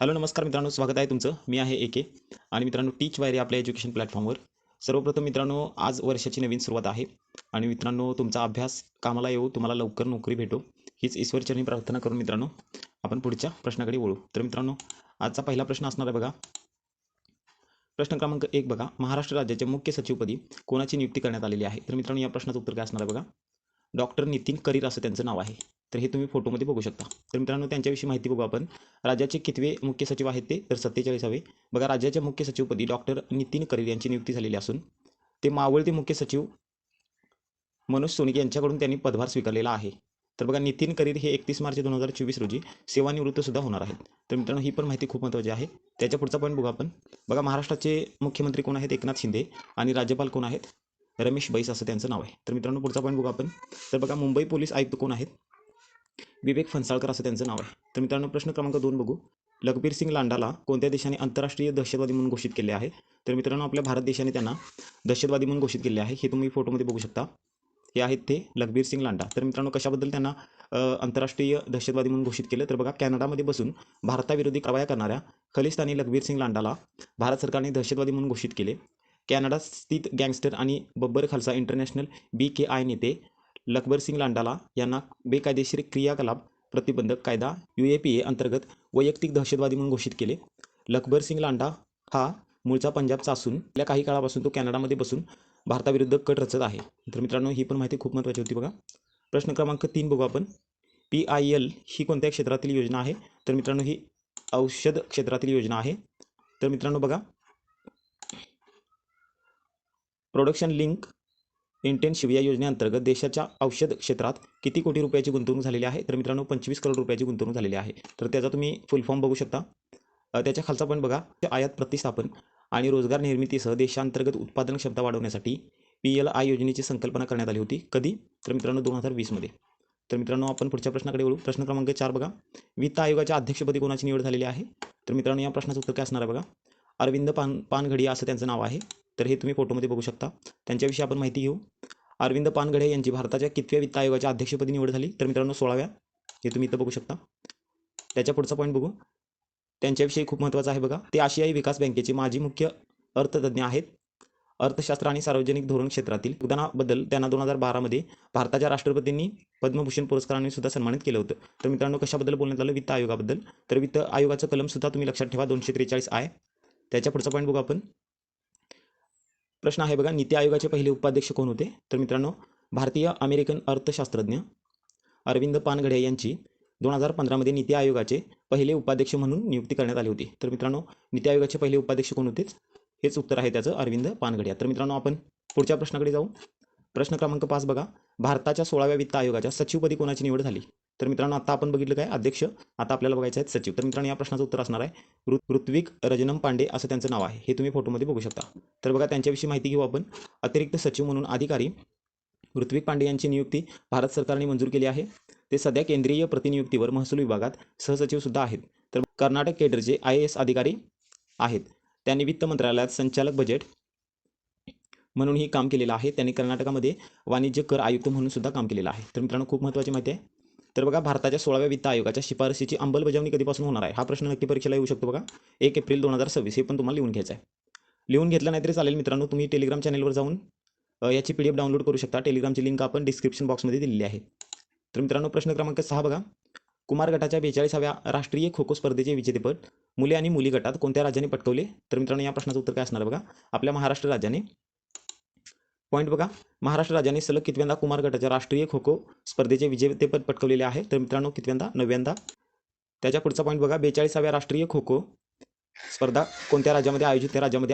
Hello नमस्कार मित्रांनो, स्वागत आहे तुमचं. मी आहे एके आणि मित्रांनो टीच वायरी आपल्या एज्युकेशन प्लॅटफॉर्मवर. सर्वप्रथम मित्रांनो, आज वर्षाची नवीन सुरुवात आहे आणि मित्रांनो तुमचा अभ्यास कामाला येऊ, तुम्हाला लवकर नोकरी भेटो हीच ईश्वरचरणी प्रार्थना करून मित्रांनो आपण पुढच्या प्रश्नाकडे वळू. तर मित्रांनो आजचा पहिला प्रश्न असणार आहे बघा. प्रश्न क्रमांक 1 बघा. महाराष्ट्र राज्याच्या मुख्य सचिवपदी कोणाची नियुक्ती करण्यात आलेली आहे? तर मित्रांनो या प्रश्नाचं उत्तर काय असणार आहे बघा. डॉक्टर नितीन करीर असं त्यांचं नाव आहे. तर हे तुम्ही फोटोमध्ये बघू शकता. तर मित्रांनो त्यांच्याविषयी माहिती बघू आपण. राज्याचे कितवे मुख्य सचिव आहेत ते? तर 47वे. बघा, राज्याच्या मुख्य सचिवपदी डॉक्टर नितीन करीर यांची नियुक्ती झालेली असून ते मावळते मुख्य सचिव मनोज सोनकी यांच्याकडून त्यांनी पदभार स्वीकारलेला आहे. तर बघा, नितीन करीर हे 31 मार्च 2024 रोजी सेवानिवृत्त सुद्धा होणार आहेत. तर मित्रांनो ही पण माहिती खूप महत्त्वाची आहे. त्याच्या पुढचा पॉईंट बघू आपण. बघा, महाराष्ट्राचे मुख्यमंत्री कोण आहेत? एकनाथ शिंदे. आणि राज्यपाल कोण आहेत? रमेश बैस असं त्यांचं नाव आहे. तर मित्रांनो पुढचा पॉईंट बघू आपण. तर बघा, मुंबई पोलीस आयुक्त कोण आहेत? विवेक फणसाळकर असं त्यांचं नाव आहे. तर मित्रांनो प्रश्न क्रमांक 2 बघू. लखबीर सिंग लांडाला कोणत्या देशाने आंतरराष्ट्रीय दहशतवादी म्हणून घोषित केले आहे? तर मित्रांनो आपल्या भारत देशाने त्यांना दहशतवादी म्हणून घोषित केले आहे. हे तुम्ही फोटोमध्ये बघू शकता. हे आहेत ते लखबीर सिंग लांडा. तर मित्रांनो कशाबद्दल त्यांना आंतरराष्ट्रीय दहशतवादी म्हणून घोषित केलं? तर बघा, कॅनडामध्ये बसून भारताविरोधी कारवाया करणाऱ्या खलिस्तानी लखबीर सिंग लांडाला भारत सरकारने दहशतवादी म्हणून घोषित केले. कॅनडा स्थित गँगस्टर आणि बब्बर खालसा इंटरनॅशनल BKI नेते लखबर सिंग लांडाला यांना बेकायदेशीर क्रियाकलाप प्रतिबंधक कायदा UAPA अंतर्गत वैयक्तिक दहशतवादी म्हणून घोषित केले. लखबर सिंग लांडा हा मूळचा पंजाबचा असून गेल्या काही काळापासून तो कॅनडामध्ये बसून भारताविरुद्ध कट रचत आहे. तर मित्रांनो ही पण माहिती खूप महत्त्वाची होती बघा. प्रश्न क्रमांक 3 बघू आपण. PIL ही कोणत्या क्षेत्रातील योजना आहे? तर मित्रांनो ही औषध क्षेत्रातील योजना आहे. तर मित्रांनो बघा, प्रोडक्शन लिंक इंटेन्सिव्ह या योजनेअंतर्गत देशाच्या औषध क्षेत्रात किती कोटी रुपयाची गुंतवणूक झालेली आहे? तर मित्रांनो 25 करोड रुपयाची गुंतवणूक झालेली आहे. तर त्याचा तुम्ही फुल फॉर्म बघू शकता. त्याच्या खालचा पण बघा. आयात प्रतिस्थापन आणि रोजगार निर्मितीसह देशांतर्गत उत्पादन क्षमता वाढवण्यासाठी PLI योजनेची संकल्पना करण्यात आली होती. कधी? तर मित्रांनो 2020 मध्ये. तर मित्रांनो आपण पुढच्या प्रश्नाकडे वळू. प्रश्न क्रमांक 4 बघा. वित्त आयोगाच्या अध्यक्षपदी कोणाची निवड झालेली आहे? तर मित्रांनो या प्रश्नाचं उत्तर काय असणार आहे बघा. अरविंद पानघडिया असं त्यांचं नाव आहे. तर हे तुम्ही फोटोमध्ये बघू शकता. त्यांच्याविषयी आपण माहिती घेऊ. अरविंद पानघडे यांची भारताच्या कितव्या वित्त आयोगाच्या अध्यक्षपदी निवड झाली? तर मित्रांनो 16व्या. हे तुम्ही इथं बघू शकता. त्याच्या पुढचा पॉईंट बघू. त्यांच्याविषयी खूप महत्त्वाचं आहे बघा. ते आशियाई विकास बँकेचे माजी मुख्य अर्थतज्ज्ञ आहेत. अर्थशास्त्र आणि सार्वजनिक धोरण क्षेत्रातील योगदानाबद्दल त्यांना 2012 मध्ये भारताच्या राष्ट्रपतींनी पद्मभूषण पुरस्काराने सुद्धा सन्मानित केलं होतं. तर मित्रांनो कशाबद्दल बोलण्यात आलं? वित्त आयोगाबद्दल. तर वित्त आयोगाचं कलम सुद्धा तुम्ही लक्षात ठेवा, 243 आहे. त्याच्या पुढचा पॉईंट बघू आपण. प्रश्न आहे बघा, नीती आयोगाचे पहिले उपाध्यक्ष कोण होते? तर मित्रांनो भारतीय अमेरिकन अर्थशास्त्रज्ञ अरविंद पानघडे यांची 2015 मध्ये नीती आयोगाचे पहिले उपाध्यक्ष म्हणून नियुक्ती करण्यात आली होती. तर मित्रांनो नीती आयोगाचे पहिले उपाध्यक्ष कोण होते? हेच उत्तर आहे त्याचं, अरविंद पानघडिया. तर मित्रांनो आपण पुढच्या प्रश्नाकडे जाऊ. प्रश्न क्रमांक 5 बघा. भारताच्या 16व्या वित्त आयोगाच्या सचिवपदी कोणाची निवड झाली? तर मित्रांनो आता आपण बघितलं काय अध्यक्ष, आता आपल्याला बघायचं आहे सचिव. तर मित्रांनो या प्रश्नाचं उत्तर असणार आहे ऋत्विक रजनम पांडे असं त्यांचं नाव आहे. हे तुम्ही फोटोमध्ये बघू शकता. तर बघा त्यांच्याविषयी माहिती घेऊ आपण. अतिरिक्त सचिव म्हणून अधिकारी ऋत्विक पांडे यांची नियुक्ती भारत सरकारने मंजूर केली आहे. ते सध्या केंद्रीय प्रतिनियुक्तीवर महसूल विभागात सहसचिव सुद्धा आहेत. तर कर्नाटक केडरचे IAS अधिकारी आहेत. त्यांनी वित्त मंत्रालयात संचालक बजेट म्हणूनही काम केलेलं आहे. त्यांनी कर्नाटकामध्ये वाणिज्य कर आयुक्त म्हणून सुद्धा काम केलेलं आहे. तर मित्रांनो खूप महत्त्वाची माहिती आहे. तर बघा, भारताच्या 16व्या वित्त आयोगाच्या शिफारसीची अंमलबजावणी कधीपासून होणार आहे? हा प्रश्न नक्की परीक्षेला येऊ शकतो बघा. 1 एप्रिल 2026. हे पण तुम्हाला लिहून घ्यायचं आहे. लिहून घेतलं नाही तरी चालेल मित्रांनो. तुम्ही टेलिग्राम चॅनलवर जाऊन याची PDF डाउनलोड करू शकता. टेलिग्रामची लिंक आपण डिस्क्रिप्शन बॉक्समध्ये दिलेली आहे. तर मित्रांनो प्रश्न क्रमांक 6 बघा. कुमार गटाच्या 42व्या राष्ट्रीय खो खो स्पर्धेचे विजेतेपद मुले आणि मुली गटात कोणत्या राज्याने पटकवले? तर मित्रांनो या प्रश्नाचं उत्तर काय असणार आहे बघा. आपल्या महाराष्ट्र राज्याने. पॉईंट बघा, महाराष्ट्र राज्याने सलग कितव्यांदा कुमार गटाच्या राष्ट्रीय खो खो स्पर्धेचे विजेतेपद पटकवलेले आहे? तर मित्रांनो कितव्यांदा? 9व्यांदा. त्याच्या पुढचा पॉईंट बघा. 42व्या राष्ट्रीय खो खो स्पर्धा कोणत्या राज्यामध्ये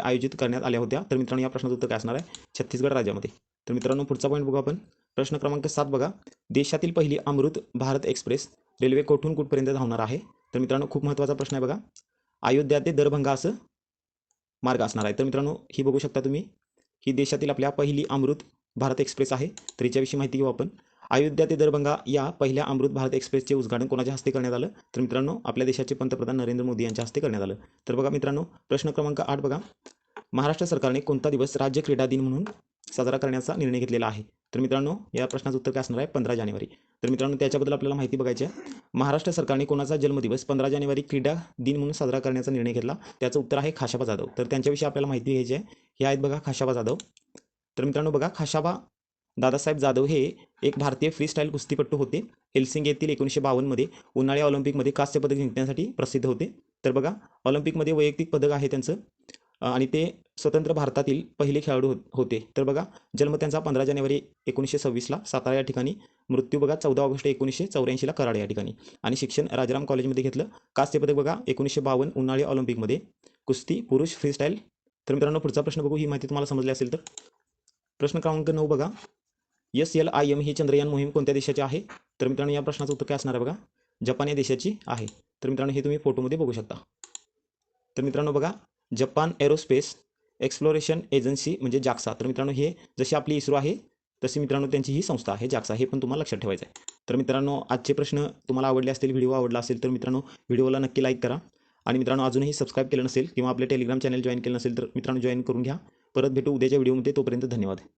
आयोजित करण्यात आल्या होत्या? तर मित्रांनो या प्रश्नाचं उत्तर काय असणार आहे? छत्तीसगड राज्यामध्ये. तर मित्रांनो पुढचा पॉईंट बघू आपण. प्रश्न क्रमांक 7 बघा. देशातील पहिली अमृत भारत एक्सप्रेस रेल्वे कुठून कुठपर्यंत धावणार आहे? तर मित्रांनो खूप महत्त्वाचा प्रश्न आहे बघा. अयोध्या ते दरभंगा असं मार्ग असणार आहे. तर मित्रांनो ही बघू शकता तुम्ही. ही देशातील आपल्या पहिली अमृत भारत एक्सप्रेस आहे. तर याच्याविषयी माहिती घेऊ आपण. अयोध्या ते दरभंगा या पहिल्या अमृत भारत एक्सप्रेसचे उद्घाटन कोणाच्या हस्ते करण्यात आलं? तर मित्रांनो आपल्या देशाचे पंतप्रधान नरेंद्र मोदी यांच्या हस्ते करण्यात आलं. तर बघा मित्रांनो प्रश्न क्रमांक 8 बघा. महाराष्ट्र सरकारने कोणता दिवस राज्य क्रीडा दिन म्हणून साजरा करण्याचा निर्णय घेतलेला आहे? तर मित्रांनो या प्रश्नाचं उत्तर काय असणार आहे? 15 जानेवारी. तर मित्रांनो त्याच्याबद्दल आपल्याला माहिती बघायची आहे. महाराष्ट्र सरकारने कोणाचा जन्मदिवस 15 जानेवारी क्रीडा दिन म्हणून साजरा करण्याचा निर्णय घेतला? त्याचं उत्तर आहे खाशाबा जाधव. तर त्यांच्याविषयी आपल्याला माहिती घ्यायची आहे. हे आहेत बघा खाशाबा जाधव. तर मित्रांनो बघा खाशाबा दादासाहेब जाधव हे एक भारतीय फ्रीस्टाईल कुस्तीपटू होते. हेल्सिंकी येथील 1952 मध्ये उन्हाळी ऑलिम्पिकमध्ये कांस्य पदक जिंकण्यासाठी प्रसिद्ध होते. तर बघा ऑलिम्पिकमध्ये वैयक्तिक पदक आहे त्यांचं आणि ते स्वतंत्र भारतातील पहिले खेळाडू होते. तर बघा जन्म त्यांचा 15 जानेवारी 1926ला सातारा या ठिकाणी, मृत्यू बघा 14 ऑगस्ट 1984ला कराड या ठिकाणी, आणि शिक्षण राजाराम कॉलेजमध्ये घेतलं. कांस्य पदक बघा 1952 उन्हाळी ऑलिम्पिकमध्ये कुस्ती पुरुष फ्रीस्टाईल. तर मित्रांनो पुढचा प्रश्न बघू. ही माहिती तुम्हाला समजली असेल तर. प्रश्न क्रमांक 9 बघा. SLIM ही चंद्रयान मोहीम कोणत्या देशाची आहे? तर मित्रांनो या प्रश्नाचं उत्तर काय असणार आहे बघा? जपान या देशाची आहे. तर मित्रांनो हे तुम्ही फोटोमध्ये बघू शकता. तर मित्रांनो बघा जपान एरोस्पेस एक्सप्लोरेशन एजन्सी म्हणजे जाक्सा. तर मित्रांनो हे जशी आपली इस्रो आहे तशी मित्रांनो त्यांची ही संस्था आहे जाक्सा. हे पण तुम्हाला लक्षात ठेवायचं आहे. तर मित्रांनो आजचे प्रश्न तुम्हाला आवडले असतील, व्हिडिओ आवडला असेल तर मित्रांनो व्हिडिओला नक्की लाईक करा. आणि मित्रांनो अजूनही सबस्क्राईब केलं नसेल किंवा आपले टेलिग्राम चॅनल जॉईन केलं नसेल तर मित्रांनो जॉईन करून घ्या. परत भेटू उद्याच्या व्हिडिओमध्ये. तोपर्यंत धन्यवाद.